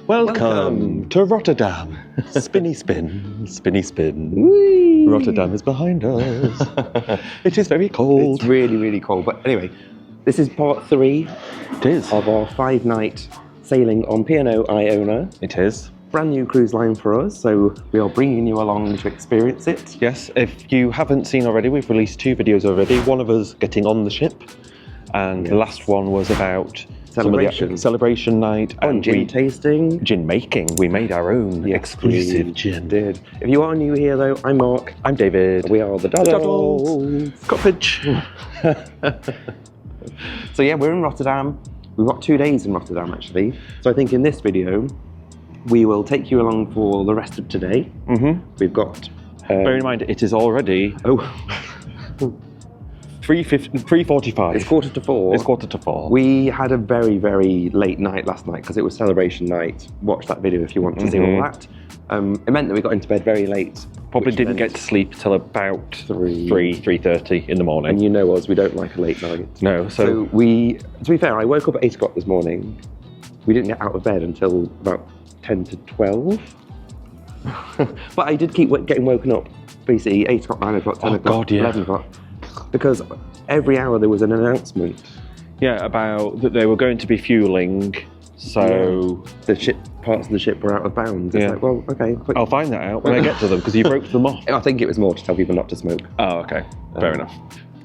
Welcome to Rotterdam. Spinny spin, spinny spin. Whee! Rotterdam is behind us. It is very cold. It's really, really cold. But anyway, this is part 3 It is. of our 5-night sailing on P&O Iona. It is. Brand new cruise line for us, so we are bringing you along to experience it. Yes, if you haven't seen already, we've released 2 videos already. One of us getting on the ship, and the last one was about celebration night and gin tasting. Gin making. We made our own exclusive gin. Did. If you are new here though, I'm Mark. I'm David. We are the Doddles. Cottage. So yeah, we're in Rotterdam. We've got 2 days in Rotterdam actually. So I think in this video, we will take you along for the rest of today. We've got... bear in mind, it is already... 3:45. It's 3:45. It's 3:45. We had a very, very late night last night because it was celebration night. Watch that video if you want to see all that. It meant that we got into bed very late. Probably didn't get to sleep till about 3:30 in the morning. And you know us, we don't like a late night. No, so we, to be fair, I woke up at 8 o'clock this morning. We didn't get out of bed until about 10 to 12. But I did keep getting woken up, basically 8 o'clock, 9 o'clock, 10 o'clock, 11 o'clock. Because every hour there was an announcement. Yeah, about that they were going to be fueling, so... The parts of the ship were out of bounds. It's like, well, okay. I'll find that out when I get to them, because you broke them off. I think it was more to tell people not to smoke. Oh, okay. Fair enough.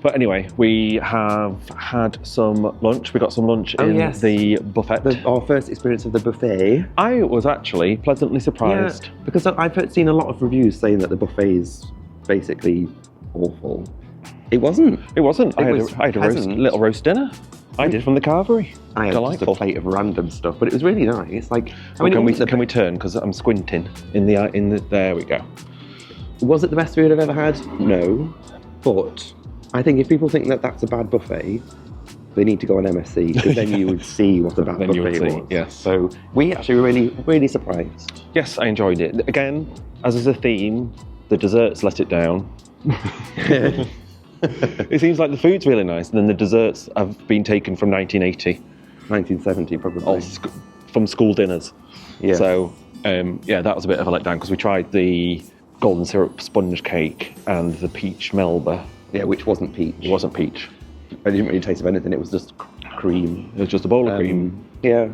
But anyway, we have had some lunch. We got some lunch in the buffet. Our first experience of the buffet. I was actually pleasantly surprised. Yeah, because I've seen a lot of reviews saying that the buffet is basically awful. It wasn't. It wasn't. I had a little roast dinner. I did from the carvery. I had just a plate of random stuff, but it was really nice. Like, can we turn? Because I'm squinting in the. There we go. Was it the best food I've ever had? No, but I think if people think that that's a bad buffet, they need to go on MSC, because then you would see what a bad buffet was. Yes. So we actually were really, really surprised. Yes, I enjoyed it. Again, as is a theme, the desserts let it down. It seems like the food's really nice, and then the desserts have been taken from 1980. 1970 probably. From school dinners. Yeah. So, that was a bit of a letdown, because we tried the golden syrup sponge cake and the peach melba. Yeah, which wasn't peach. It wasn't peach. I didn't really taste of anything, it was just cream. It was just a bowl of cream. Yeah.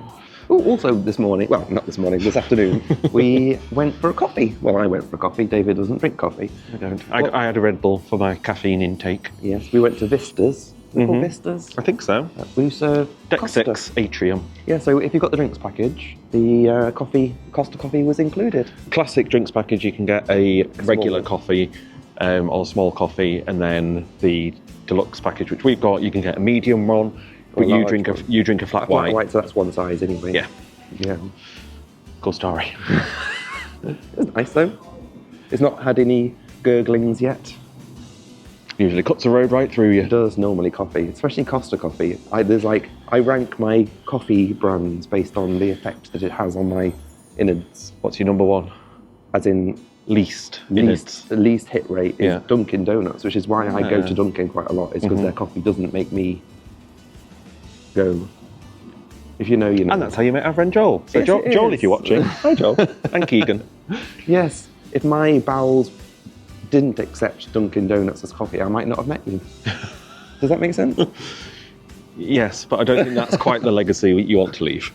Ooh, also this morning, well, not this morning, this afternoon, we went for a coffee. Well, I went for a coffee. David doesn't drink coffee. I don't. I had a Red Bull for my caffeine intake. Yes, we went to Vistas. Called Vistas? I think so. We serve Deck Costa. 6 Atrium. Yeah, so if you got the drinks package, the Costa coffee was included. Classic drinks package, you can get a regular coffee or small coffee, and then the deluxe package, which we've got, you can get a medium one. But you drink a flat white. White, so that's one size anyway. Yeah. Yeah. Cool story. It's nice though. It's not had any gurglings yet. Usually cuts the road right through you. It does normally coffee, especially Costa coffee. I rank my coffee brands based on the effect that it has on my innards. What's your number one? As in least hit rate is Dunkin' Donuts, which is why I go to Dunkin' quite a lot. Is because their coffee doesn't make me go. If you know, you know. And that's how you met our friend Joel. So Yes, Joel, if you're watching, hi Joel, and Keegan. Yes, if my bowels didn't accept Dunkin' Donuts as coffee, I might not have met you. Does that make sense? Yes, but I don't think that's quite the legacy you want to leave.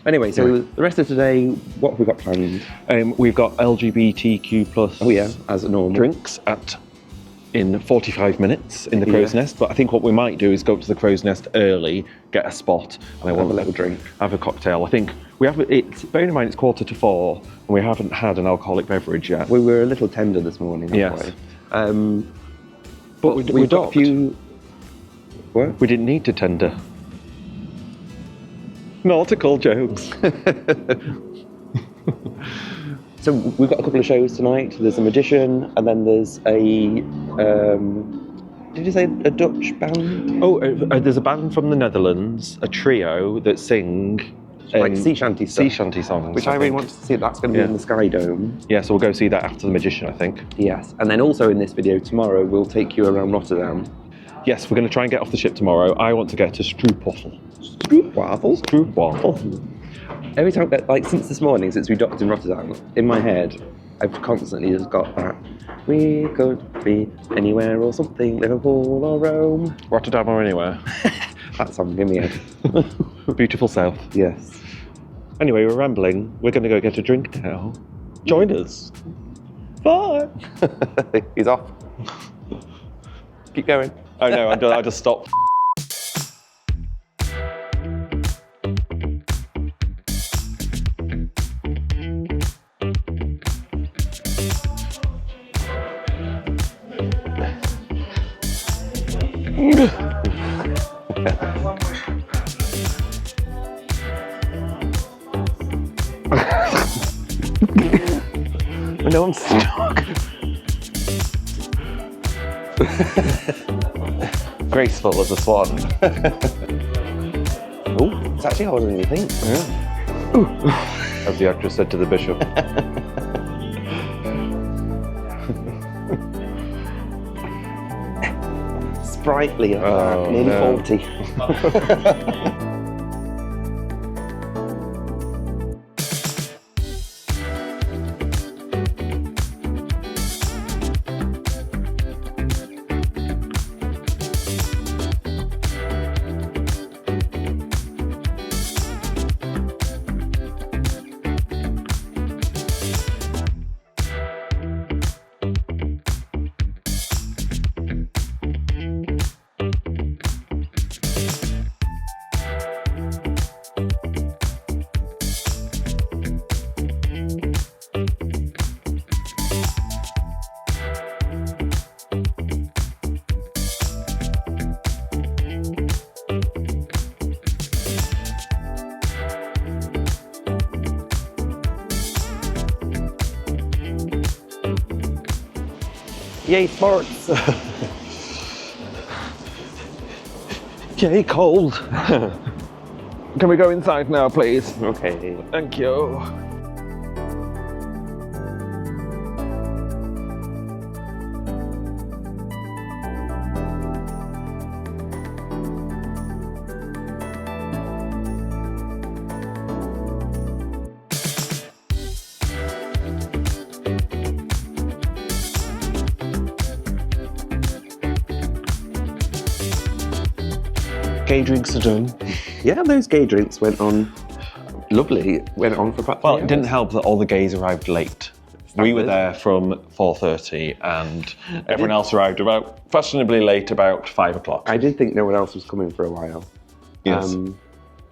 Anyway, so the rest of today, what have we got planned? We've got LGBTQ plus as normal drinks in 45 minutes in the Crow's Nest, but I think what we might do is go to the Crow's Nest early, get a spot, and I want a little drink, have a cocktail. I think we have bearing in mind it's 3:45 and we haven't had an alcoholic beverage yet. We were a little tender this morning. Yes. But we got a few. What? We didn't need to tender. Nautical jokes. So we've got a couple of shows tonight. There's a magician, and then there's a. Did you say a Dutch band? Oh, there's a band from the Netherlands, a trio that sing like sea shanty stuff. Sea shanty songs, which I really want to see. That's going to be in the Sky Dome. Yeah, so we'll go see that after the magician, I think. Yes, and then also in this video tomorrow, we'll take you around Rotterdam. Yes, we're going to try and get off the ship tomorrow. I want to get to stroopwafel. Stroopwafel? Stroopwafel. Every time, like since this morning, since we docked in Rotterdam, in my head, I've constantly just got that. We could be anywhere or something, Liverpool or Rome. Rotterdam or anywhere. That song, give me a Beautiful south. yes. Anyway, we're rambling. We're going to go get a drink now. Join us. Bye. He's off. Keep going. Oh no, I just stopped. No, I'm stuck. Graceful as a swan. Oh, it's actually harder than you think. Yeah. As the actress said to the bishop. Sprightly, nearly no. 40. Yay, sports! Yay, cold. Can we go inside now, please? Okay. Thank you. Gay drinks are done. Yeah, those gay drinks went on lovely. Went on for about 3 Well, hours. it didn't help that all the gays arrived late. We were Standard. there from 4:30 and everyone else arrived about fashionably late, about 5 o'clock. I did think no one else was coming for a while. Yes.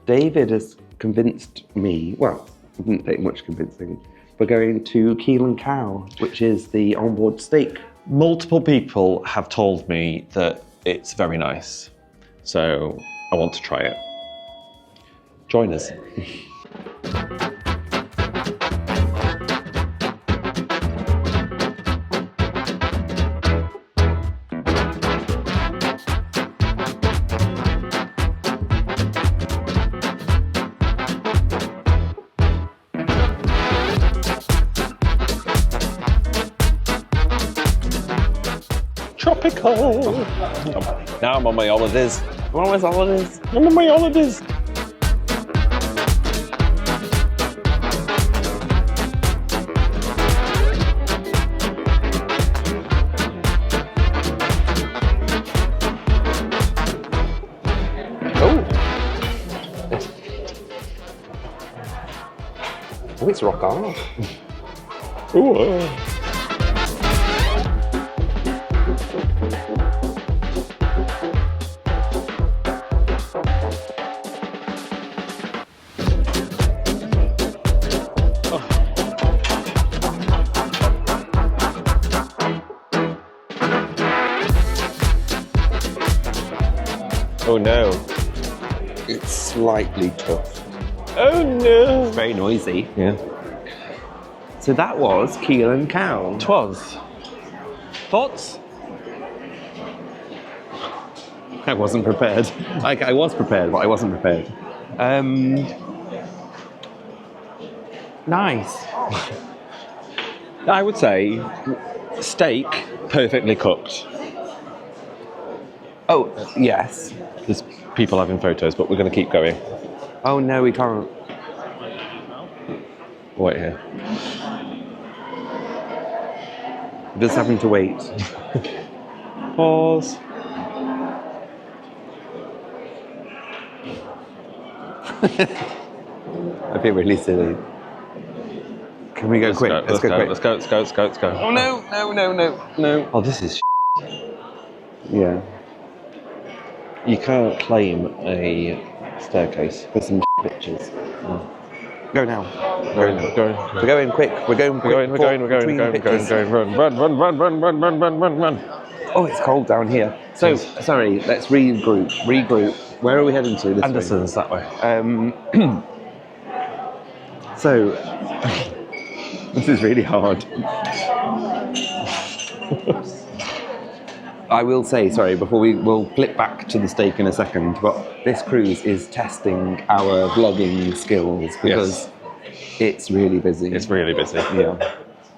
David has convinced me, well, it didn't take much convincing, we're going to Keel Cow, which is the onboard steak. Multiple people have told me that it's very nice, so I want to try it. Join us. Tropical. Now I'm on my holidays. What was holidays? I'm on my holidays. Oh, it's rock on. Ooh. Oh no. It's slightly tough. Oh no. Very noisy. Yeah. So that was Keel Cow. 'Twas. Thoughts? I wasn't prepared. Like, I was prepared, but I wasn't prepared. Nice. I would say steak, perfectly cooked. Oh, yes. There's people having photos, but we're going to keep going. Oh no, we can't. Wait here. We're just having to wait. Pause. I feel really silly. Can we go quick? Let's go. Let's go. Oh no. Oh, this is Yeah. You can't claim a staircase. There's some pictures. Go now. Go. We're going quick. We're going. Run. Oh, it's cold down here. So, sorry, let's regroup. Where are we heading to this Anderson's that way. So, this is really hard. I will say, sorry, before we'll flip back to the steak in a second, but this cruise is testing our vlogging skills because it's really busy. It's really busy.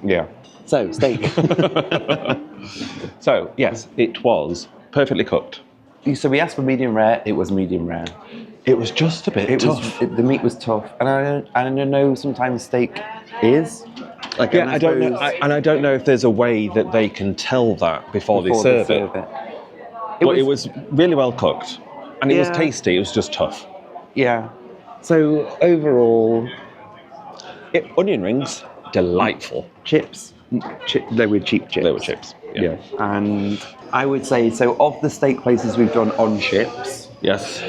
Yeah. So, steak. So, yes, it was perfectly cooked. So we asked for medium rare, it was medium rare. It was just a bit tough. The meat was tough. And I don't know, sometimes steak is. Like, I don't know. I don't know if there's a way that they can tell that before they serve it. But it was really well cooked. And it was tasty, it was just tough. Yeah. So overall... Onion rings, delightful. Chips. They were cheap chips. They were chips. Yeah. And I would say, so of the steak places we've done on ships, Yes.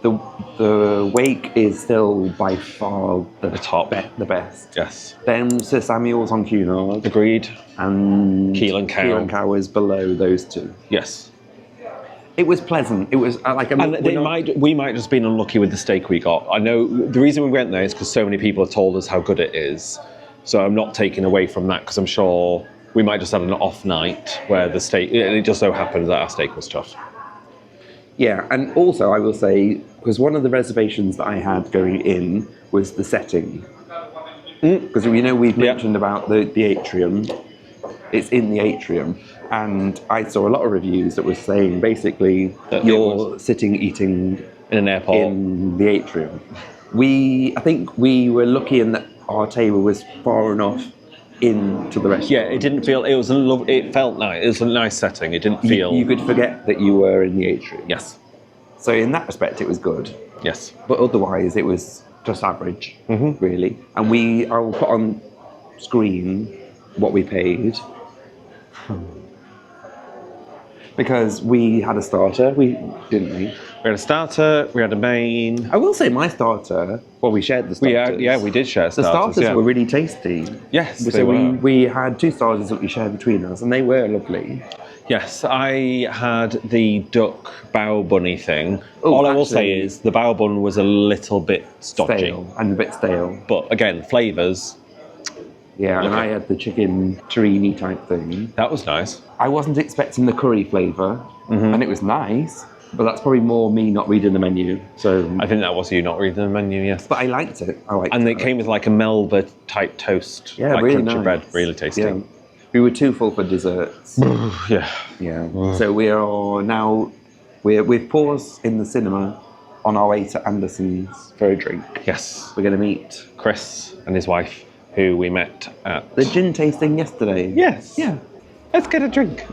the Wake is still by far the top. The best. Yes. Then Sir Samuel's on Cunard. Agreed. And Keel and Cow. Keel and Cow is below those two. Yes. It was pleasant. It was like... we might just been unlucky with the steak we got. I know the reason we went there is because so many people have told us how good it is. So I'm not taking away from that because I'm sure we might just have an off night where the steak... And it just so happened that our steak was tough. Yeah, and also I will say, because one of the reservations that I had going in was the setting. Because we've mentioned about the atrium. It's in the atrium. And I saw a lot of reviews that were saying basically you're sitting eating in an airport in the atrium. I think we were lucky in that our table was far enough into the restaurant. Yeah, it didn't feel. It felt nice. It was a nice setting. It didn't feel. You could forget that you were in the atrium. Yes. So in that respect, it was good. Yes. But otherwise, it was just average, really. And I'll put on screen what we paid. Because we had a starter, didn't we? We had a starter, we had a main. I will say my starter, we shared the starters. We did share the starters. The starters were really tasty. Yes, so we had 2 starters that we shared between us, and they were lovely. Yes, I had the duck bow bunny thing. All I will say is the bow bun was a little bit stodgy. Stale, and a bit stale. But again, flavours. Yeah, and I had the chicken terrine type thing. That was nice. I wasn't expecting the curry flavour, and it was nice, but that's probably more me not reading the menu. So I think that was you not reading the menu, yes. But I liked it. And it came with like a Melba type toast. Yeah, like really crunchy nice. bread, really tasty. Yeah. We were too full for desserts. Yeah. So we are now, we've paused in the cinema on our way to Anderson's for a drink. Yes. We're going to meet Chris and his wife, who we met at... the gin tasting yesterday. Yes. Yeah. Let's get a drink.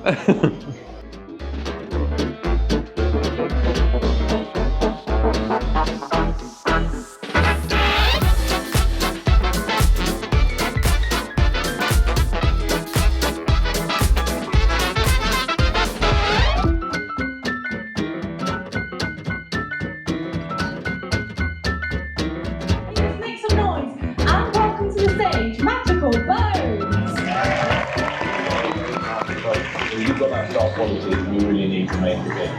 Make some noise and welcome to the stage, Magical Bones! You've got that star quality that we really need to make it.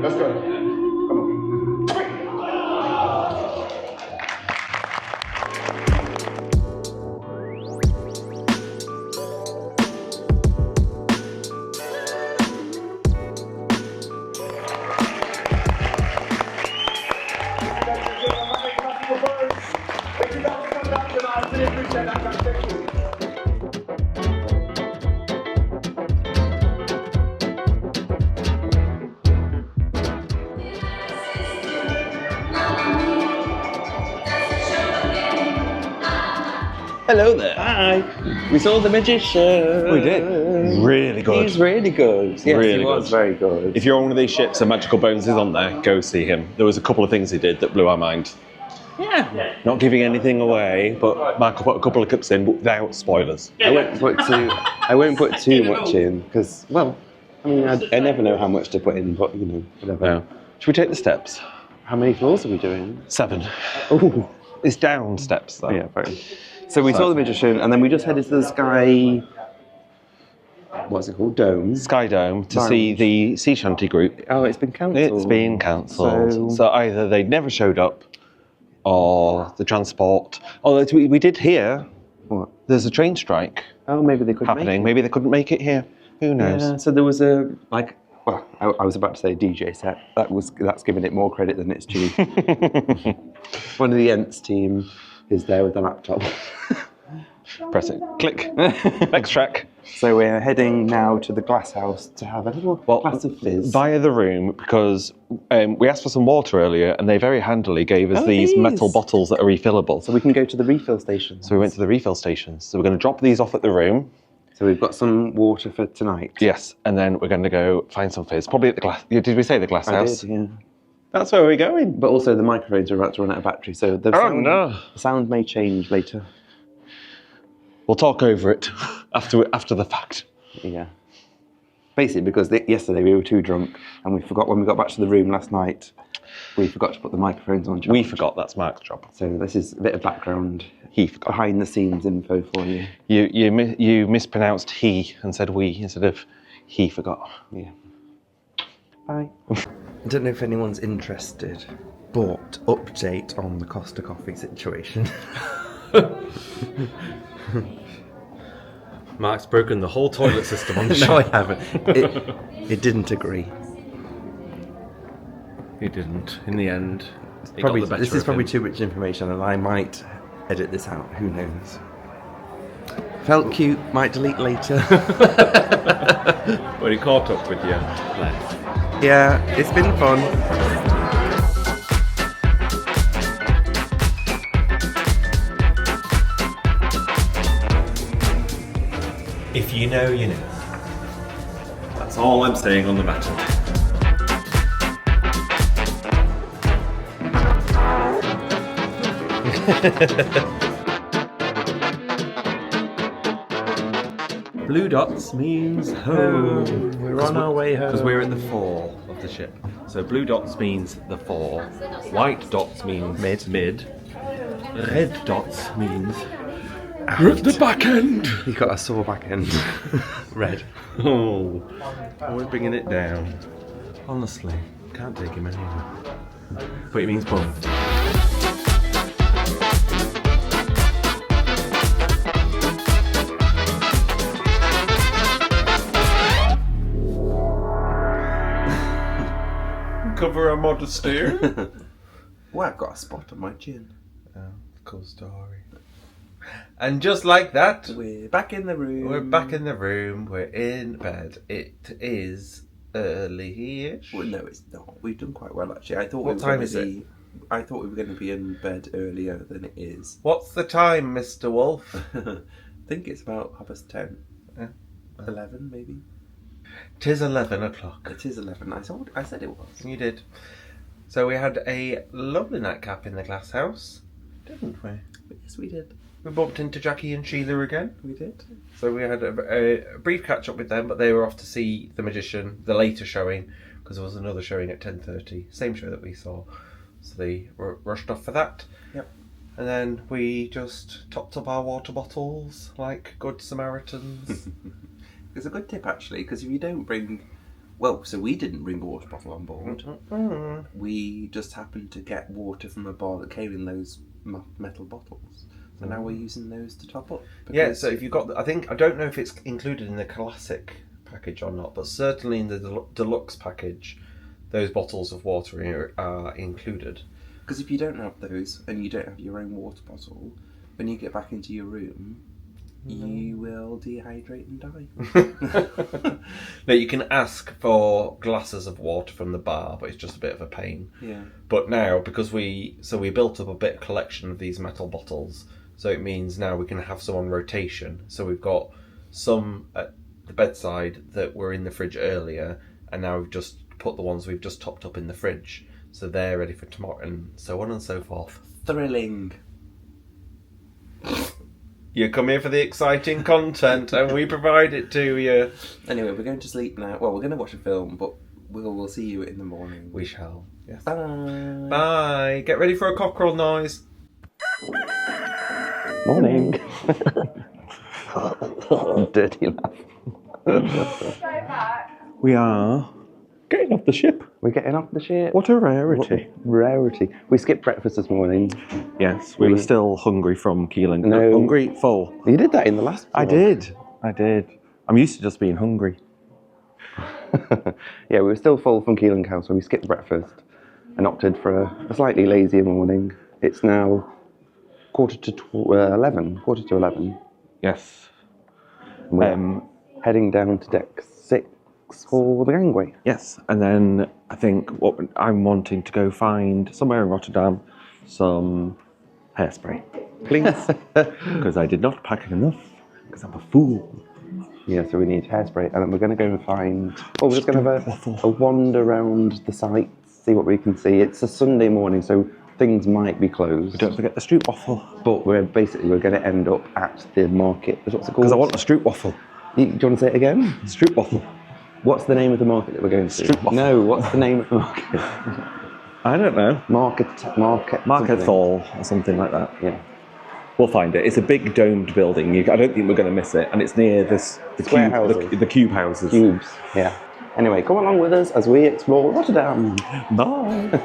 Let's go. Come on. Hello there. Hi. We saw the magician. We did. Really good. He's really good. Yes, Really he was good. very good. If you're on one of these ships and Magical Bones is on there, go see him. There was a couple of things he did that blew our mind. Yeah. Not giving anything away, but Mark will put a couple of clips in without spoilers. I won't put too much in because, well, I mean, I never know how much to put in, but you know, whatever. No. Should we take the steps? How many floors are we doing? 7. Oh, It's down steps though. yeah, very. So we saw the magician, and then we just headed to the Sky. What's it called? Dome. Sky Dome to see the sea shanty group. Oh, it's been cancelled. It's been cancelled. So either they never showed up, or the transport. Although we did hear What? there's a train strike Oh, maybe they couldn't happening. Make Maybe they couldn't make it here. Who it. knows? Yeah, so there was a Well, I was about to say DJ set. That's giving it more credit than it's due. One of the Ents team is there with the laptop. Press it. Click. Next track. So we're heading now to the glass house to have a little glass of fizz. Via the room, because we asked for some water earlier, and they very handily gave us these metal bottles that are refillable. So we can go to the refill station. So we went to the refill stations. So we're going to drop these off at the room. So we've got some water for tonight. Yes, and then we're going to go find some fizz. Probably at the glass. Did we say the glass house? Did, yeah. That's where we're going. But also the microphones are about to run out of battery, so the no. sound may change later. We'll talk over it after the fact. Yeah. Basically, because yesterday we were too drunk and we forgot when we got back to the room last night, we forgot to put the microphones on charge. We forgot. That's Mark's job. So this is a bit of background, He forgot. behind the scenes info for you. You mispronounced he and said we instead of he forgot. Yeah. Bye. I don't know if anyone's interested, but update on the Costa Coffee situation. Mark's broken the whole toilet system on the No, I ship. haven't. It didn't agree. He didn't. In the end, he Probably, got the better this is of probably him. too much information, and I might edit this out. Who knows? Felt cute. Might delete later. But he caught up with you. Yeah, it's been fun. If you know, you know. That's all I'm saying on the matter. Blue dots means home. We're on our way home. Because we're at the fore of the ship. So blue dots means the fore. White dots means mid. Red dots means we're at the back end. You got a sore back end. Red. Oh, we're bringing it down. Honestly, can't take him anywhere. But it means bum. Cover our modesty. Well, I've got a spot on my chin. Cool story. And just like that, We're back in the room. we're back in the room. We're in bed. It is early-ish. Well, no, it's not. We've done quite well actually. I thought What we were time gonna is it? be, I thought we were going to be in bed earlier than it is. What's the time, Mr. Wolf? I think it's about 10:30. 11 maybe. 'Tis 11 o'clock. It is 11. I said it was. You did. So we had a lovely nightcap in the glass house, didn't we? Yes, we did. We bumped into Jackie and Sheila again. We did. So we had a brief catch up with them, but they were off to see The Magician, the later showing, because there was another showing at 10:30, same show that we saw. So they rushed off for that. Yep. And then we just topped up our water bottles like good Samaritans. It's a good tip actually, because if you don't bring, well, so we didn't bring a water bottle on board. We just happened to get water from a bar that came in those metal bottles. So now we're using those to top up. Yeah, so if you've got, I don't know if it's included in the classic package or not, but certainly in the deluxe package, those bottles of water are included. Because if you don't have those and you don't have your own water bottle, when you get back into your room, you will dehydrate and die. No, you can ask for glasses of water from the bar, but it's just a bit of a pain. Yeah. But now, because we built up a bit of collection of these metal bottles, so it means now we can have some on rotation. So we've got some at the bedside that were in the fridge earlier, and now we've just put the ones we've just topped up in the fridge. So they're ready for tomorrow, and so on and so forth. Thrilling. You come here for the exciting content, and we provide it to you. Anyway, we're going to sleep now. Well, we're going to watch a film, but we'll see you in the morning. We shall. Yes. Bye. Bye. Get ready for a cockerel noise. Morning. Dirty laugh. We are getting off the ship. We're getting off the ship. What a rarity. Rarity. We skipped breakfast this morning. Yes, we were still hungry from Keel and No. hungry, full. You did that in the last I vlog. did. I'm used to just being hungry. Yeah, we were still full from Keel Cow, so we skipped breakfast and opted for a slightly lazier morning. It's now quarter to 11. Yes. And we're heading down to deck 6 for the gangway. Yes, and then I think what I'm wanting to go find somewhere in Rotterdam some hairspray, please, because I did not pack enough because I'm a fool. Yeah, so we need hairspray, and then we're going to go and find. Well, we're just going to have a wander around the sites, see what we can see. It's a Sunday morning, so things might be closed. Don't forget the stroopwafel, But we're going to end up at the market. What's it called? because I want a stroopwafel. Do you want to say it again? Stroopwafel. What's the name of the market that we're going to? Stroopwafel. No, what's the name of the market? I don't know. Market something. Hall or something like that. Yeah. We'll find it. It's a big domed building. I don't think we're going to miss it, and it's near the Square cube, houses. the cube houses. Cubes. Yeah. Anyway, come along with us as we explore Rotterdam. Bye.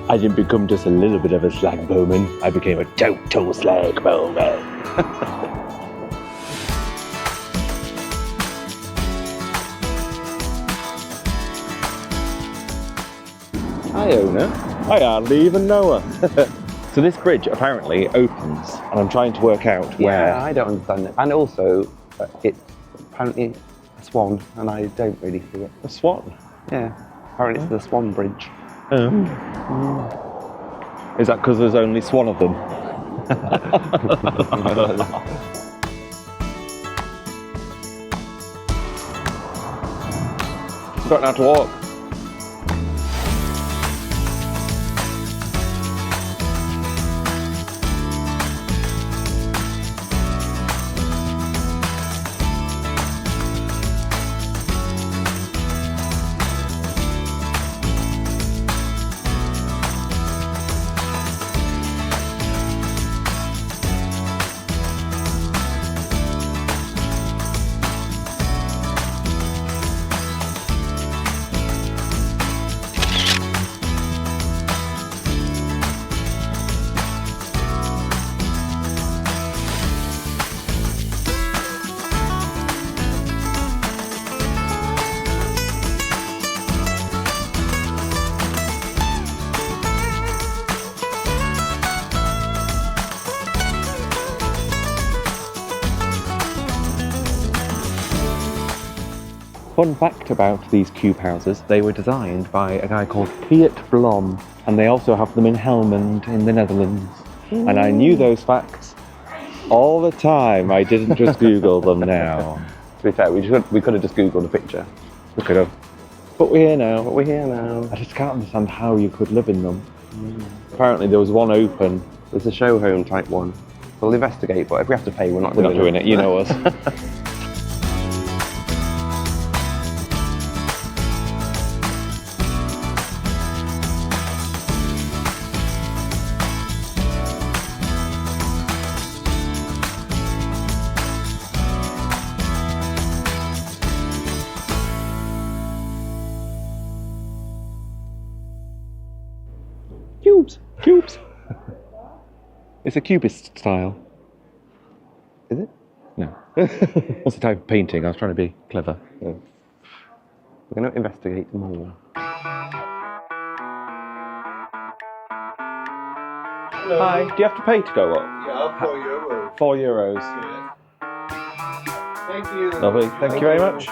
I didn't become just a little bit of a slag bowman. I became a total slag bowman. Iona. I hardly even know her. So this bridge apparently opens, and I'm trying to work out where. Yeah, I don't understand it. And also, it's apparently a swan, and I don't really see it. A swan. Yeah. Apparently it's the Swan Bridge. Is that because there's only one of them? Forgotten how to walk. Fun fact about these cube houses, they were designed by a guy called Piet Blom, and they also have them in Helmond in the Netherlands. And I knew those facts all the time. I didn't just Google them now. To be fair, we could have just Googled a picture. We could have. But we're here now. But we're here now. I just can't understand how you could live in them. Apparently there was one open. There's a show home type one. We'll investigate, but if we have to pay, we're not doing it, you know us. It's a cubist style. Is it? No. What's the type of painting? I was trying to be clever. Yeah. We're going to investigate more. Hi, do you have to pay to go up? Yeah, €4. €4. Thank you. Lovely, thank you very much.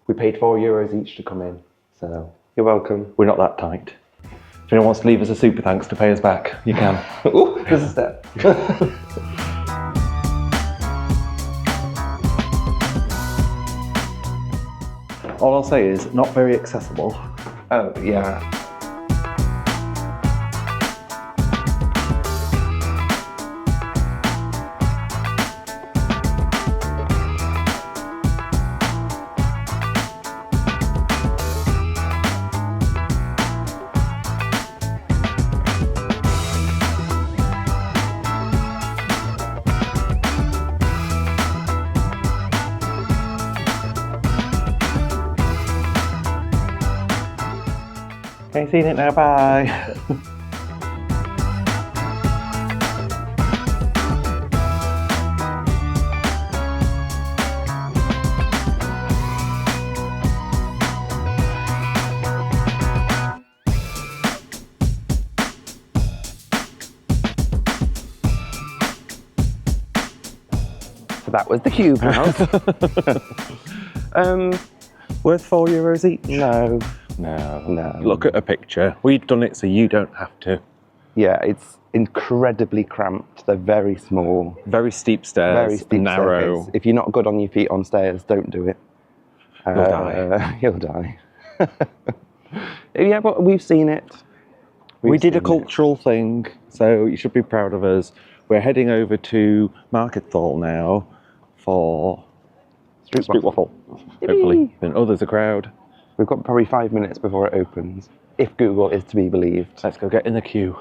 We paid €4 each to come in, so you're welcome. We're not that tight. If anyone wants to leave us a super thanks to pay us back, you can. Ooh, there's a step. All I'll say is, not very accessible. Oh, yeah. Okay, seen it now, bye. So that was the cube house. Worth €4 each? No. No. Look at a picture. We've done it so you don't have to. Yeah, it's incredibly cramped. They're very small. Very steep stairs, Very steep narrow. staircase. If you're not good on your feet on stairs, don't do it. You'll die. You'll die. Yeah, but we've seen it. We did a seen it. cultural thing, so you should be proud of us. We're heading over to Markethall now for stroopwafel, hopefully. Then there's a crowd. We've got probably 5 minutes before it opens, if Google is to be believed. Let's go get in the queue.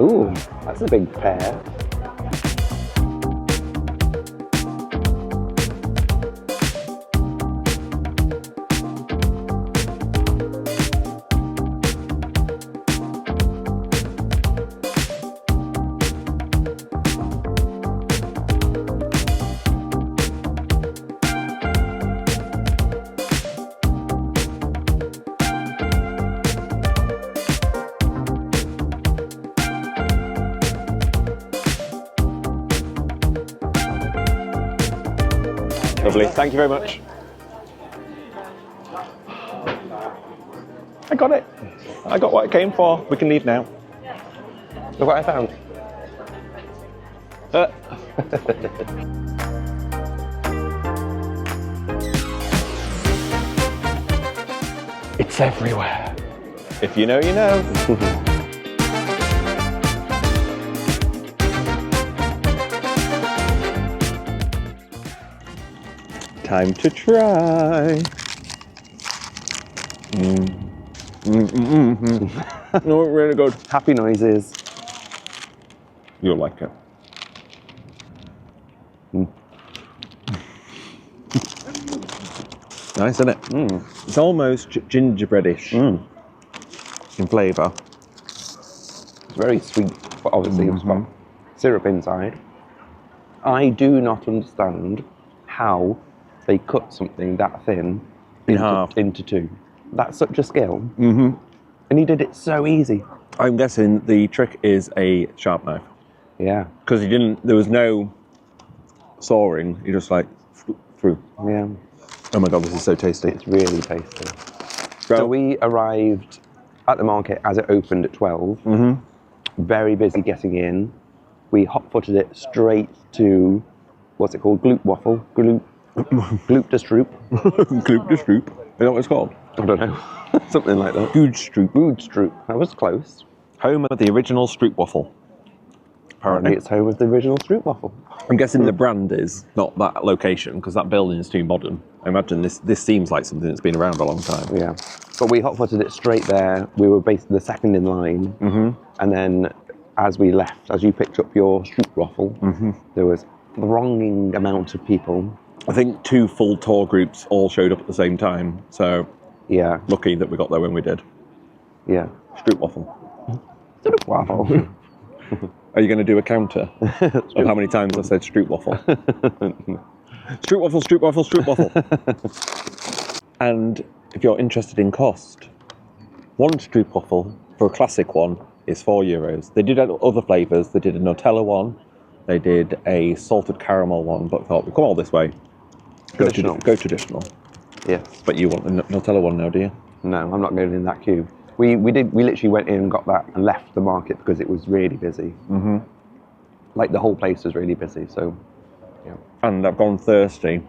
Ooh, that's a big pair. Lovely, thank you very much. I got it. I got what I came for. We can leave now. Look what I found. It's everywhere. If you know, you know. Time to try. No, really good. Happy noises. You'll like it. Nice, isn't it? It's almost gingerbreadish in flavour. It's very sweet, but obviously it's got syrup inside. I do not understand how they cut something that thin into two. That's such a skill. And he did it so easy. I'm guessing the trick is a sharp knife. Yeah. Because there was no sawing, you just like through. Yeah. Oh my God, this is so tasty. It's really tasty. So we arrived at the market as it opened at 12. Very busy getting in. We hot-footed it straight to, what's it called? Gloop waffle. Gloop de stroop. Gloop de Stroop. Is that what it's called? I don't know. Something like that. Good Stroop. Good stroop. That was close. Home of the original stroopwafel. Apparently it's home of the original stroopwafel. I'm guessing the brand is, not that location, because that building is too modern. I imagine this seems like something that's been around a long time. Yeah. But we hot-footed it straight there. We were basically the second in line. And then as we left, as you picked up your stroopwafel, there was a thronging amount of people. I think 2 full tour groups all showed up at the same time, so Yeah. lucky that we got there when we did. Yeah. Stroopwafel. Stroopwafel. Are you going to do a counter of how many times I said stroopwafel? Stroopwafel, stroopwafel, stroopwafel. And if you're interested in cost, one stroopwafel for a classic one is €4. They did other flavours. They did a Nutella one. They did a salted caramel one, but thought, we'll come all this way. Traditional. Go traditional. Yes. But you want the Nutella one now, do you? No, I'm not going in that queue. We literally went in and got that and left the market because it was really busy. Like the whole place was really busy, so yeah. And I've gone thirsty,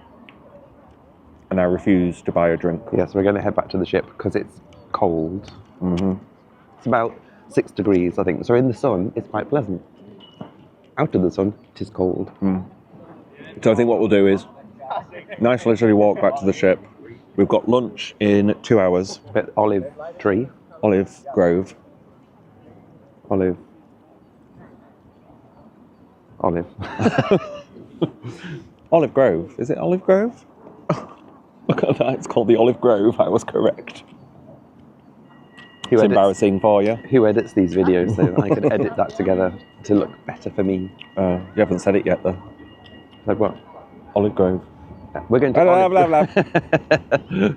and I refuse to buy a drink. Yeah, so we're going to head back to the ship because it's cold. It's about 6 degrees, I think. So in the sun, it's quite pleasant. Out of the sun, it is cold. So I think what we'll do is nice leisurely walk back to the ship. We've got lunch in 2 hours. But olive tree. Olive Grove. Olive. Olive Grove. Is it Olive Grove? Look at that. It's called the Olive Grove. I was correct. It's embarrassing for you. Who edits these videos so I can edit that together to look better for me? You haven't said it yet, though. Like what? Olive Grove. We're going to Blah, blah, blah, blah.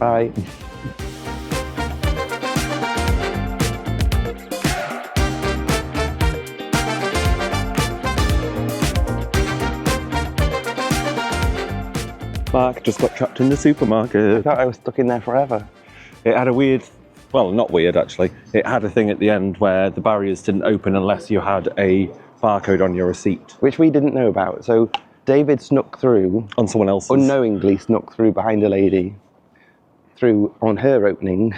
Bye. Mark just got trapped in the supermarket. I thought I was stuck in there forever. It had a weird, well, not weird actually. It had a thing at the end where the barriers didn't open unless you had a barcode on your receipt. Which we didn't know about. So David snuck through, On someone else's. unknowingly snuck through behind a lady, through on her opening.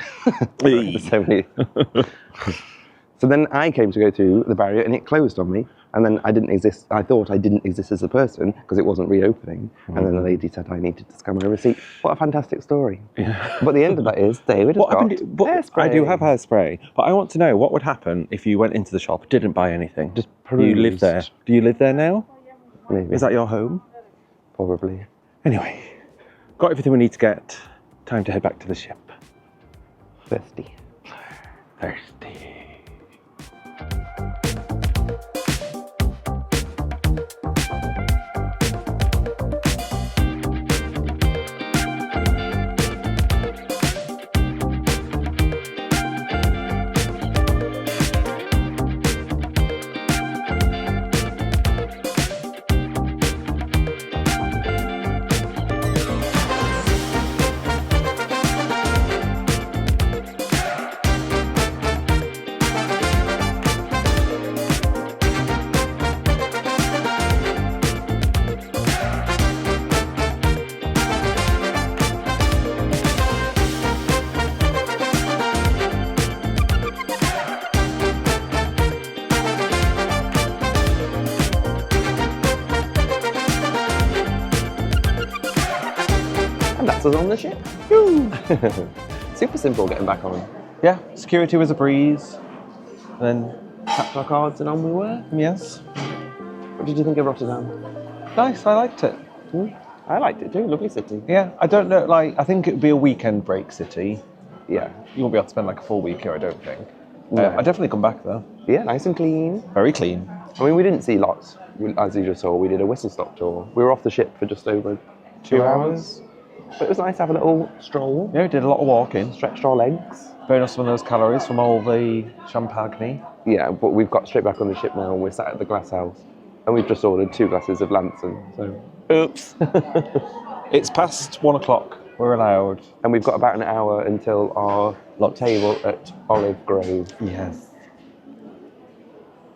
So then I came to go through the barrier and it closed on me. And then I didn't exist. I thought I didn't exist as a person because it wasn't reopening. And then the lady said I needed to scan my receipt. What a fantastic story. But the end of that is David has got hairspray. I do have hairspray, but I want to know what would happen if you went into the shop, didn't buy anything. Just You live there. perused. Do you live there now? Maybe. Is that your home? Probably. Anyway, got everything we need to get. Time to head back to the ship. Thirsty. Thirsty. That's us on the ship. Woo. Super simple getting back on. Yeah, security was a breeze. Then, Tapped our cards and on we were. yes. What did you think of Rotterdam? Nice, I liked it. I liked it too. Lovely city. Yeah, I don't know, I think it would be a weekend break city. Yeah. You won't be able to spend like a full week here, I don't think. No. I'd definitely come back though. Yeah, nice and clean. Very clean. I mean, we didn't see lots. As you just saw, we did a whistle stop tour. We were off the ship for just over 2 hours. But it was nice to have a little stroll. Yeah, we did a lot of walking. Stretched our legs. Burned off some of those calories from all the champagne. Yeah, but we've got straight back on the ship now and we're sat at the glass house. And we've just ordered 2 glasses of Lanson. So, oops. It's past 1 o'clock. We're allowed. And we've got about an hour until our table at Olive Grove. Yes.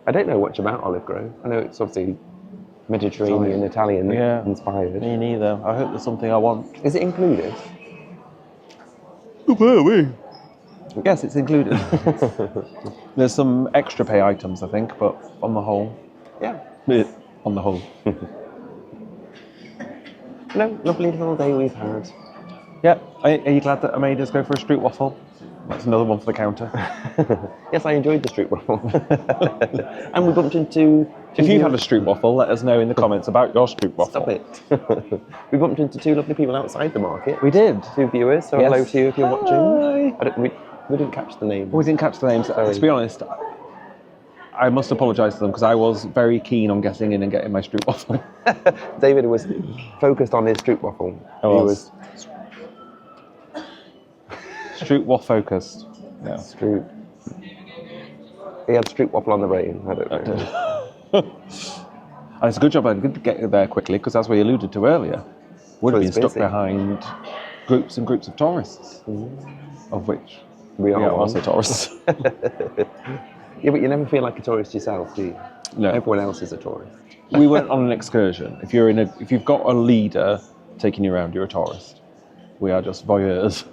I don't know much about Olive Grove. I know it's obviously Mediterranean, Italian Yeah. inspired. Me neither. I hope there's something I want. Is it included? Yes, it's included. There's some extra pay items, I think, but on the whole, Yeah. on the whole. No, lovely little day we've had. Yeah. Are you glad that I made us go for a stroopwafel? That's another one for the counter. Yes, I enjoyed the stroopwafel. And we bumped into... If you've had a stroopwafel, let us know in the comments about your stroopwafel. Stop it. We bumped into 2 lovely people outside the market. We did. 2 viewers, so Yes. hello to you if you're watching. Hi. We didn't catch the name. We didn't catch the names. To be honest, I must apologise to them because I was very keen on getting in and getting my stroopwafel. David was focused on his stroopwafel. I was. Stroopwafel focused. Yeah. Stroop. He had stroopwafel on the brain. I don't know. And it's a good job I did get there quickly because, as we alluded to earlier, would have been Was stuck busy. behind groups and groups of tourists, of which We are one. also tourists. Yeah, but you never feel like a tourist yourself, do you? No. Everyone else is a tourist. We went on an excursion. If you've got a leader taking you around, you're a tourist. We are just voyeurs.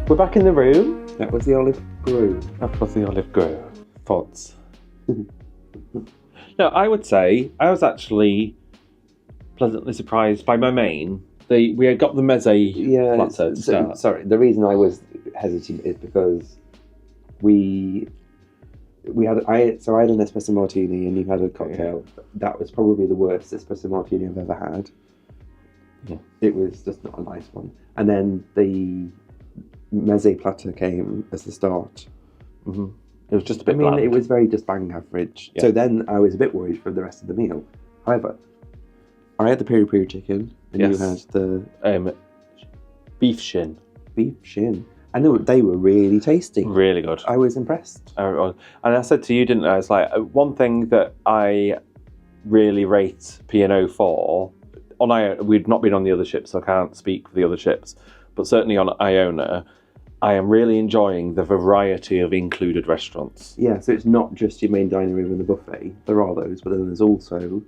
We're back in the room. That was the olive grove. That was the olive grove. Thoughts? No, I would say I was actually pleasantly surprised by my main. We had got the meze platter to start. Sorry, the reason I was hesitant is because I had an espresso martini and you had a cocktail. That was probably the worst espresso martini I've ever had. Yeah. It was just not a nice one. And then the meze platter came as the start. Mm-hmm. It was just a bit I mean, bland. it was very just bang average. Yeah. So then I was a bit worried for the rest of the meal. However, I had the peri peri chicken and Yes. you had the beef shin. beef shin. And they were really tasty. Really good. I was impressed. And I said to you, didn't I? It's like one thing that I really rate P&O for. We'd not been on the other ships, so I can't speak for the other ships. But certainly on Iona, I am really enjoying the variety of included restaurants. Yeah, so it's not just your main dining room and the buffet. There are those, but then there's also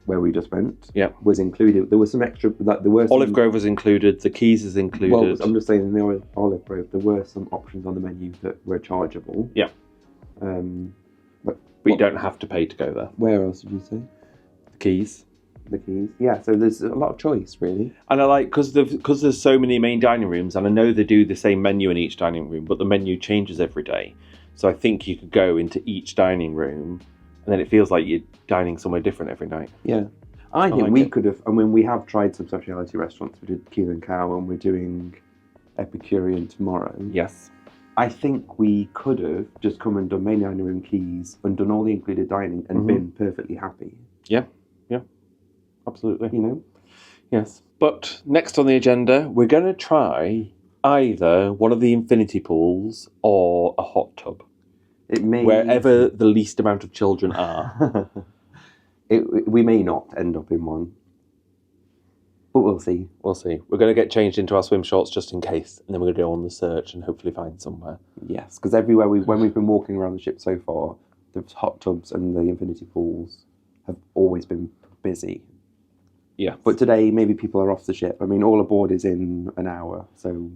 where we just went. Yeah. Was included. There was some extra. There were some, Olive Grove was included. The Keys is included. Well, I'm just saying in the Olive Grove there were some options on the menu that were chargeable. Yeah. But you don't have to pay to go there. Where else did you say? The Keys. The Keys. Yeah, so there's a lot of choice, really. And I like, because there's so many main dining rooms, and I know they do the same menu in each dining room, but the menu changes every day. So I think you could go into each dining room, and then it feels like you're dining somewhere different every night. Yeah. I think like we it. could have, I mean, we have tried some specialty restaurants. We did Keel Cow and we're doing Epicurean tomorrow. Yes. I think we could have just come and done main dining room keys and done all the included dining and been perfectly happy. Yeah. Absolutely. You know? Yes. But next on the agenda, we're going to try either one of the infinity pools or a hot tub, It may wherever the least amount of children are. we may not end up in one, but we'll see. We'll see. We're going to get changed into our swim shorts just in case, and then we're going to go on the search and hopefully find somewhere. Yes, because everywhere when we've been walking around the ship so far, the hot tubs and the infinity pools have always been busy. Yeah. But today, maybe people are off the ship. I mean, all aboard is in an hour, so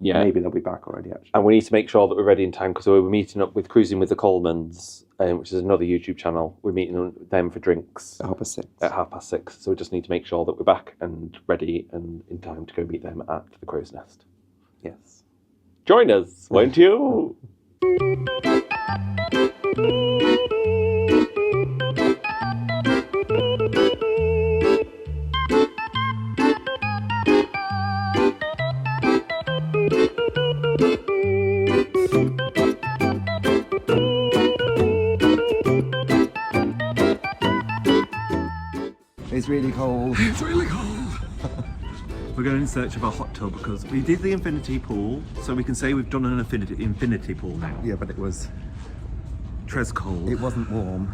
Yeah. maybe they'll be back already, actually. And we need to make sure that we're ready in time because we're meeting up with Cruising with the Colemans, which is another YouTube channel. We're meeting them for drinks At 6:30. at 6:30. So we just need to make sure that we're back and ready and in time to go meet them at the Crow's Nest. Yes. Join us, won't you? It's really cold. It's really cold. We're going in search of a hot tub because we did the infinity pool, so we can say we've done an infinity pool now. Yeah, but it was. Tres cold. It wasn't warm.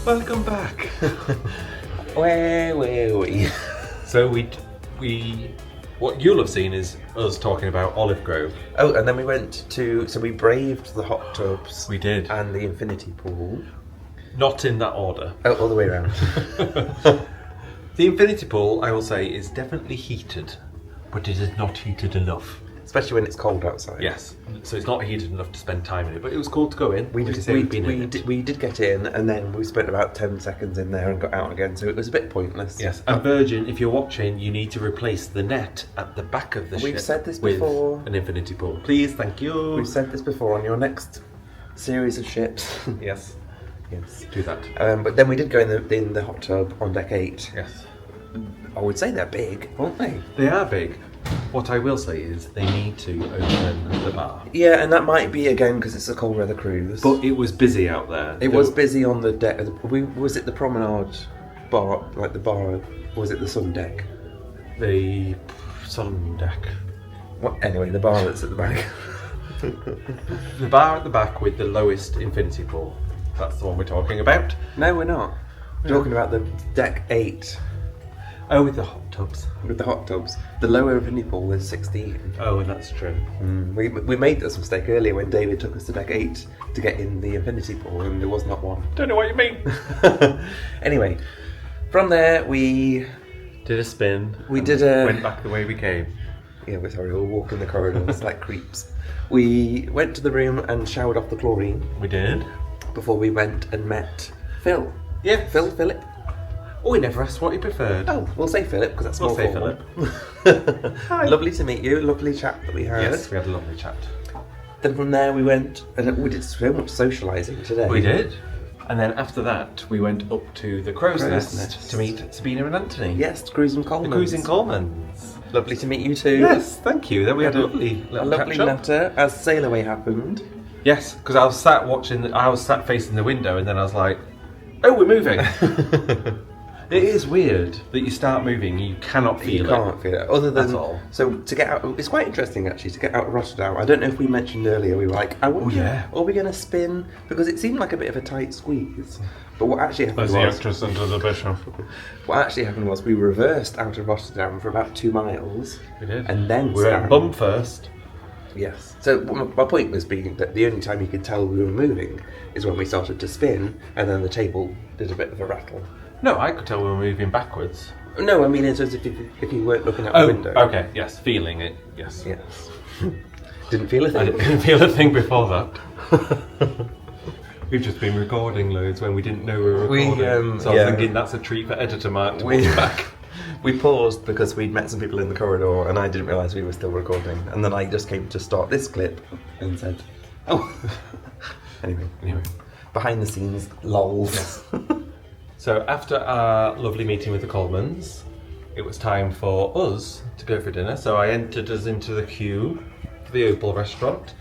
Welcome back. Where were we? So we what you'll have seen is us talking about Olive Grove. Oh, and then we went to, so we braved the hot tubs. We did. And the infinity pool. Not in that order. Oh, all the way around. The infinity pool, I will say, is definitely heated, but it is not heated enough. Especially when it's cold outside. Yes, so it's not heated enough to spend time in it, but it was cool to go in. We did did get in, and then we spent about 10 seconds in there and got out again, so it was a bit pointless. Yes, and Virgin, if you're watching, you need to replace the net at the back of the ship. We've said this with before. An infinity pool. Please, thank you. We've said this before on your next series of ships. Yes, Yes. do that. But then we did go in the hot tub on deck 8. Yes. I would say they're big, aren't they? They are big. What I will say is they need to open the bar. Yeah, and that might be again because it's a cold weather cruise. But it was busy out there. it was busy on the deck. Was it the promenade bar, like the bar, or was it the sun deck? The sun deck. What? Anyway, the bar that's at the back. The bar at the back with the lowest infinity pool. That's the one we're talking about. No, we're not. We're talking about the deck 8 Oh, with the hot tubs. with the hot tubs. The lower infinity pool is 16. Oh, and that's true. We made this mistake earlier when David took us to deck 8 to get in the infinity pool, and there was not one. Don't know what you mean. Anyway, from there we Did a spin. We and did a- went back the way we came. Yeah, we're sorry, we'll walk in the corridors like creeps. We went to the room and showered off the chlorine We did. before we went and met Phil. Yeah. Philip. Oh, we never asked what he preferred. Oh, we'll say Philip because that's We'll more say formal. Hi. Lovely to meet you. Lovely chat that we had. Yes, we had a lovely chat. Then from there we went and we did so much socialising today. We did. And then after that, we went up to the Crow's Crow's Nest Nest. to meet Sabina and Anthony. Yes, Cruise and The Coleman. Cruising Colemans. Lovely to meet you too. Yes, thank you. Then we had a lovely A little lovely catch-up. natter as Sail Away happened. Yes, because I was sat facing the window, and then I was like, "Oh, we're moving." It is weird that you start moving, you cannot feel You can't feel it. Other than That's all. So to get out, it's quite interesting actually to get out of Rotterdam. I don't know if we mentioned earlier. We were like, I wonder, yeah. are we going to spin? Because it seemed like a bit of a tight squeeze. But what actually happened was, under the bishop. what actually happened was we reversed out of Rotterdam for about 2 miles. We did. And then we went stand. bum first. Yes. So my point was being that the only time you could tell we were moving is when we started to spin, and then the table did a bit of a rattle. No, I could tell we were moving backwards. No, I mean in terms of if you weren't looking out the window. okay, yes, feeling it, yes. Yes. Didn't feel a I thing. didn't feel a thing before that. We've just been recording loads when we didn't know we were We, recording. So I yeah. was thinking that's a treat for editor Mark to We- watch back. We paused because we'd met some people in the corridor and I didn't realise we were still recording. And then I just came to start this clip and said, oh. Anyway, behind the scenes, lols. So after our lovely meeting with the Colemans, it was time for us to go for dinner. So I entered us into the queue for the Opal restaurant.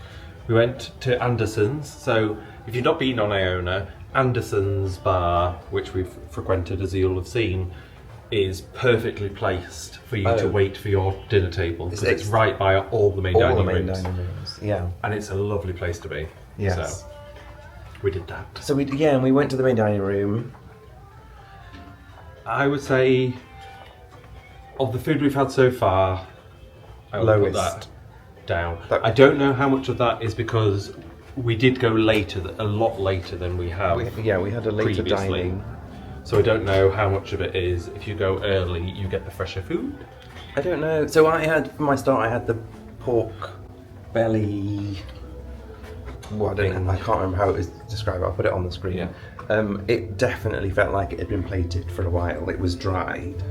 We went to Anderson's. So if you've not been on Iona, Anderson's bar, which we've frequented as you'll have seen, is perfectly placed for you to wait for your dinner table because it's right by all the main All dining the main rooms. dining rooms. Yeah. And it's a lovely place to be. Yes. So we did that. So and we went to the main dining room. I would say of the food we've had so far, I would put Lowest. that down. I don't know how much of that is because we did go a lot later than we have. We had a later previously. dining. So I don't know how much of it is if you go early, you get the fresher food. I don't know. So for my start, I had the pork belly. Well, I can't remember how it was described. I'll put it on the screen. Yeah. It definitely felt like it had been plated for a while. It was dried.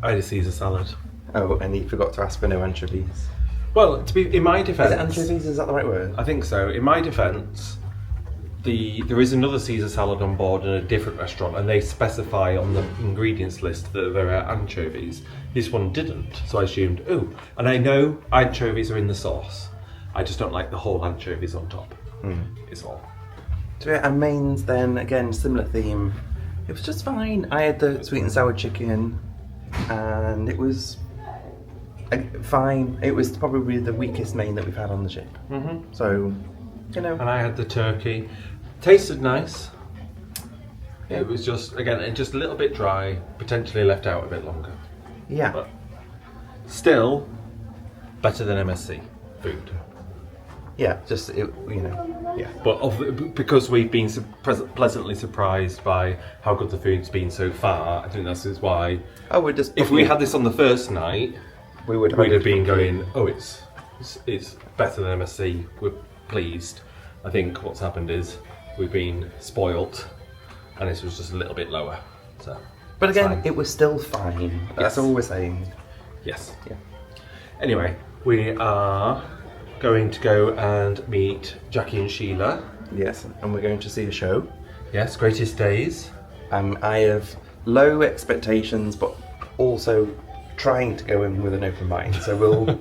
I had a Caesar salad. Oh, and he forgot to ask for no anchovies. Well, to be in my defence, Is it anchovies? Is that the right word? I think so. In my defence, there is another Caesar salad on board in a different restaurant, and they specify on the ingredients list that there are anchovies. This one didn't, so I assumed, and I know anchovies are in the sauce. I just don't like the whole anchovies on top. It's all. So yeah, and mains then, again, similar theme. It was just fine. I had the sweet and sour chicken, and it was fine. It was probably the weakest main that we've had on the ship. So, And I had the turkey. Tasted nice. Yeah. It was just a little bit dry, potentially left out a bit longer. yeah. But still, better than MSC food. Yeah, yeah. But because we've been pleasantly surprised by how good the food's been so far, I think that's why. Oh, we're just. If we had this on the first night, we'd have been going, it's better than MSC. We're pleased. I think what's happened is we've been spoilt, and this was just a little bit lower. So, But again, fine. it was still fine. That's Yes. all we're saying. Yes. Yeah. Anyway, we are going to go and meet Jackie and Sheila. Yes, and we're going to see a show. Yes, Greatest Days. I have low expectations, but also trying to go in with an open mind. So we'll.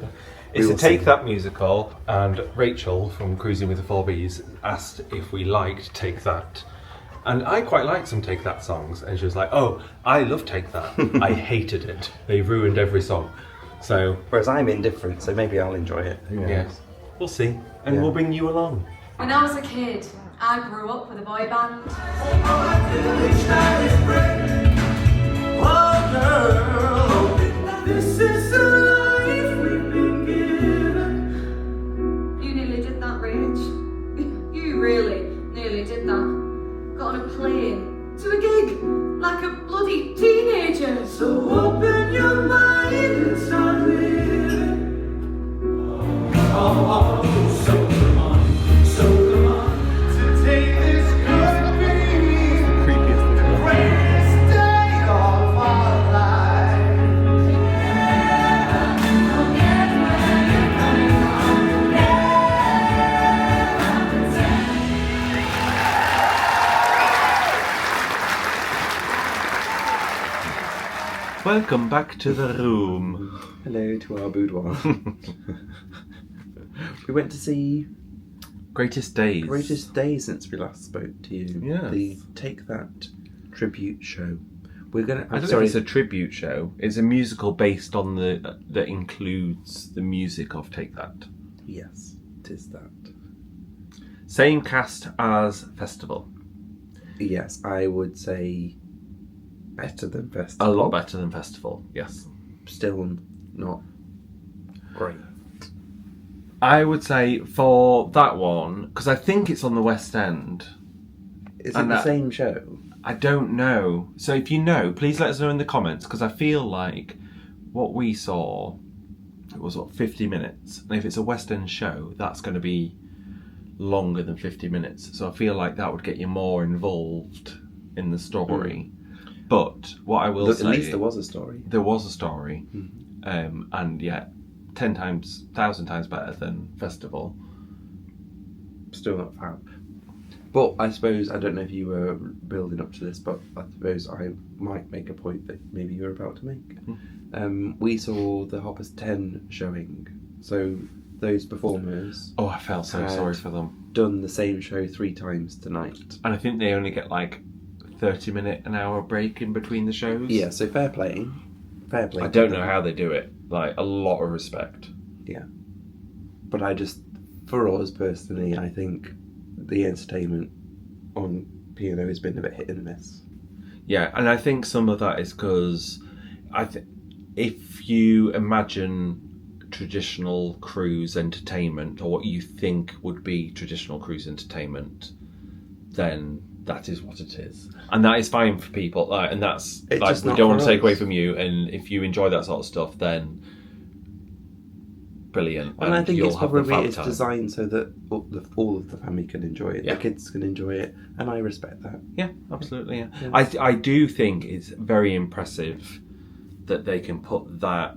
It's we a will Take see. That musical, and Rachel from Cruising with the 4Bs asked if we liked Take That. And I quite like some Take That songs, and she was like, "Oh, I love Take That. I hated it. They ruined every song." So, Whereas I'm indifferent, so maybe I'll enjoy it. Who knows? yeah, we'll see, and Yeah. we'll bring you along. When I was a kid, I grew up with a boy band. You nearly did that, Rach. You really nearly did that. Got on a plane to a gig like a bloody teenager. So open your mind and start living. So come on, to take this could be the greatest day of our life. Welcome back to the room. Hello to our boudoir. We went to see Greatest Days. Greatest Day since we last spoke to you. Yes. The Take That tribute show. We're gonna. I don't know if it's a tribute show. It's a musical based on that includes the music of Take That. Yes, it is that. Same cast as Festival. Yes, I would say better than A Festival. lot better than Festival, yes. Still not great. I would say for that one, because I think it's on the West End. Is it And the that- same show? I don't know. So if you know, please let us know in the comments, because I feel like what we saw, it was 50 minutes. And if it's a West End show, that's going to be longer than 50 minutes. So I feel like that would get you more involved in the story. But what I will At say... least there was a story. There was a story. And yet 1,000 times better than Festival. Still not fab. But I suppose, I don't know if you were building up to this, but I suppose I might make a point that maybe you're about to make. We saw the Hoppers 10 showing. So those performers Oh, I felt so Had- sorry for them. done the same show 3 times tonight. And I think they only get like 30-minute, an hour break in between the shows. Yeah, so fair play. Fair play. I don't know how they do it. Like, a lot of respect. Yeah. But for us personally, I think the entertainment on P&O has been a bit hit and miss. Yeah, and I think some of that is because if you imagine traditional cruise entertainment, or what you think would be traditional cruise entertainment, then that is what it is, and that is fine for people. And that's It's like, just we not don't want for to take us. away from you. And if you enjoy that sort of stuff, then brilliant. And I think you'll it's have the probably fab time. designed so that all of the family can enjoy it. Yeah. The kids can enjoy it, and I respect that. Yeah, absolutely. Yeah. Yeah. I do think it's very impressive that they can put that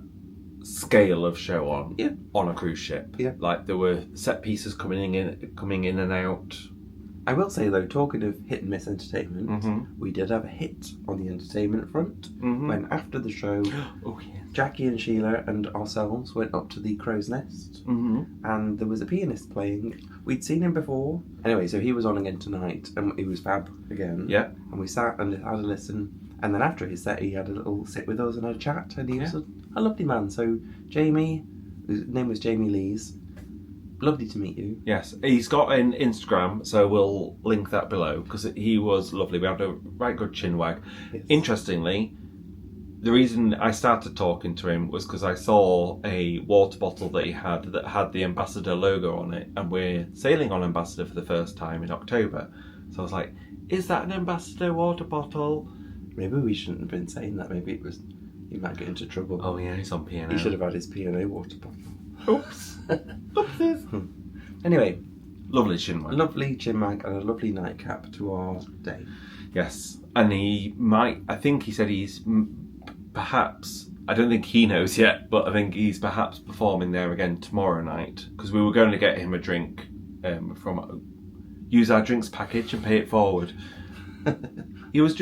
scale of show on on a cruise ship. Yeah. Like, there were set pieces coming in and out. I will say though, talking of hit and miss entertainment, Mhm. we did have a hit on the entertainment front when after the show, Oh yeah. Jackie and Sheila and ourselves went up to the Crow's Nest, and there was a pianist playing. We'd seen him before. Anyway, so he was on again tonight, and he was fab again. Yeah. And we sat and had a listen. And then after his set, he had a little sit with us and had a chat, and he was a lovely man. So Jamie, his name was Jamie Lees. Lovely to meet you. Yes, he's got an Instagram, so we'll link that below, because he was lovely. We had a right good chinwag. Yes. Interestingly, the reason I started talking to him was because I saw a water bottle that he had that had the Ambassador logo on it, and we're sailing on Ambassador for the first time in October. So I was like, is that an Ambassador water bottle? Maybe we shouldn't have been saying that. Maybe it was. He might get into trouble. Oh yeah, he's on P&O. He should have had his P&O water bottle. Oops. Oopsies. Anyway, Lovely a chinwag. lovely chinwag and a lovely nightcap to our day. Yes, and I think he said he's perhaps, I don't think he knows yet, but I think he's perhaps performing there again tomorrow night, because we were going to get him a drink use our drinks package and pay it forward. He was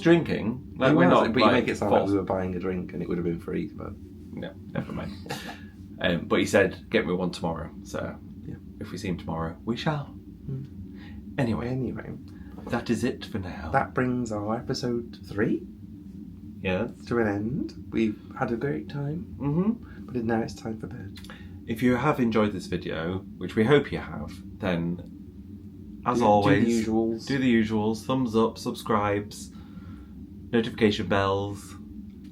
drinking. Like, But we're not. you like, make it sound like false. we were buying a drink and it would have been free. But No, never mind. But he said, get me one tomorrow. So Yeah. if we see him tomorrow, we shall. Anyway, that is it for now. that brings our episode 3 Yes. to an end. We've had a great time, but now it's time for bed. If you have enjoyed this video, which we hope you have, then as Do always, the usuals. do the usuals, thumbs up, subscribes, notification bells,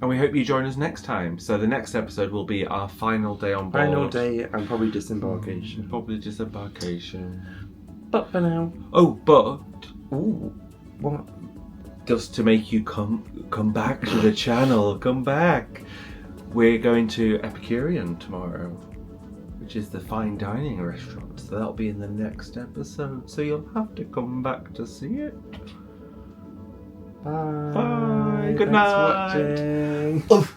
and we hope you join us next time. So the next episode will be our final day on board. Final day and probably disembarkation. Probably disembarkation. But for now, But ooh, what? just to make you come back to the channel, come back. We're going to Epicurean tomorrow, which is the fine dining restaurant. So that'll be in the next episode. So you'll have to come back to see it. Bye. Bye. Good Thanks for night. watching.